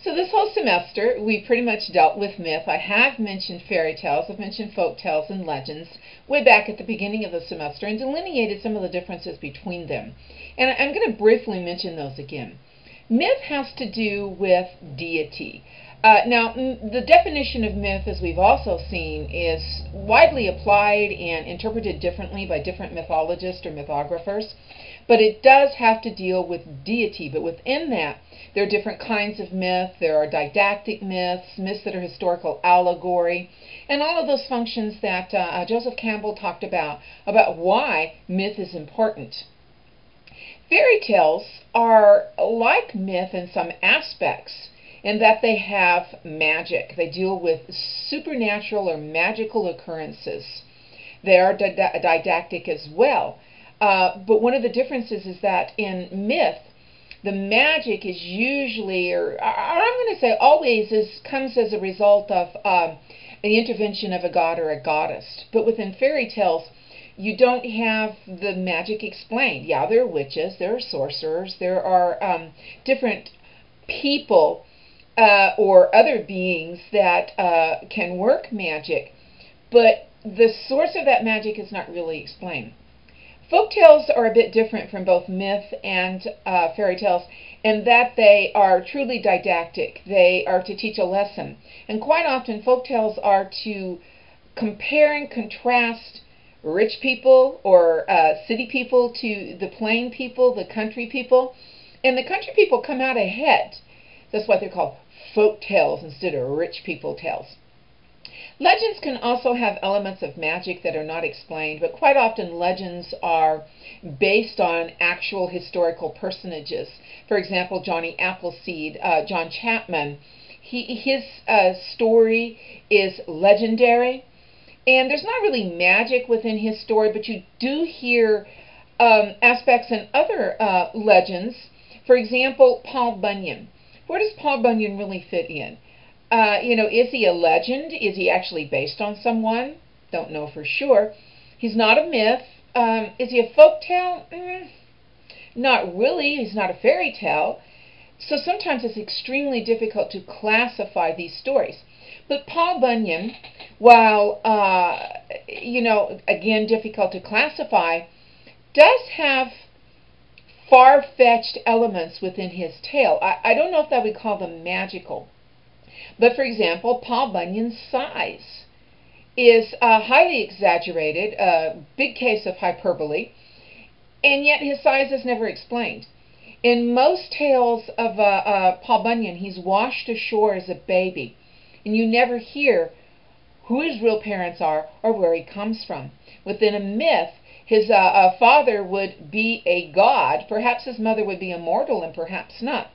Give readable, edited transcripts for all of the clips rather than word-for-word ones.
So this whole semester, we pretty much dealt with myth. I have mentioned fairy tales, I've mentioned folk tales and legends way back at the beginning of the semester and delineated some of the differences between them. And I'm going to briefly mention those again. Myth has to do with deity. Now, the definition of myth, as we've also seen, is widely applied and interpreted differently by different mythologists or mythographers, but it does have to deal with deity. But within that, there are different kinds of myth. There are didactic myths, myths that are historical allegory, and all of those functions that Joseph Campbell talked about why myth is important. Fairy tales are like myth in some aspects, in that they have magic. They deal with supernatural or magical occurrences. They are didactic as well. But one of the differences is that in myth, the magic is usually, or I'm going to say always, comes as a result of the intervention of a god or a goddess. But within fairy tales, you don't have the magic explained. Yeah, there are witches, there are sorcerers, there are different people or other beings that can work magic, but the source of that magic is not really explained. Folk tales are a bit different from both myth and fairy tales in that they are truly didactic. They are to teach a lesson. And quite often folk tales are to compare and contrast rich people or city people to the plain people, the country people. And the country people come out ahead. That's why they're called folk tales instead of rich people tales. Legends can also have elements of magic that are not explained, but quite often legends are based on actual historical personages. For example, Johnny Appleseed, John Chapman, his story is legendary, and there's not really magic within his story, but you do hear aspects in other legends. For example, Paul Bunyan. Where does Paul Bunyan really fit in? Is he a legend? Is he actually based on someone? Don't know for sure. He's not a myth. Is he a folk tale? Not really. He's not a fairy tale. So sometimes it's extremely difficult to classify these stories. But Paul Bunyan, while, again, difficult to classify, does have far-fetched elements within his tale. I don't know if that we call them magical. But for example, Paul Bunyan's size is highly exaggerated, a big case of hyperbole, and yet his size is never explained. In most tales of Paul Bunyan, he's washed ashore as a baby, and you never hear who his real parents are or where he comes from. Within a myth, his father would be a god, perhaps his mother would be immortal and perhaps not.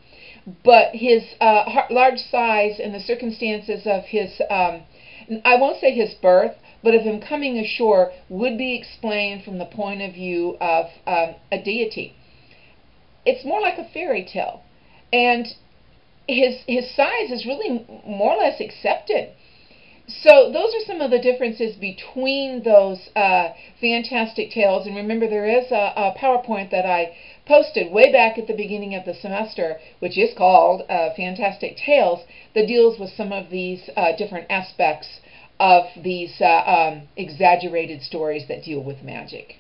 But his large size and the circumstances of his, I won't say his birth, but of him coming ashore would be explained from the point of view of a deity. It's more like a fairy tale. And his size is really more or less accepted. So those are some of the differences between those fantastic tales. And remember, there is a PowerPoint that I posted way back at the beginning of the semester, which is called Fantastic Tales, that deals with some of these different aspects of these exaggerated stories that deal with magic.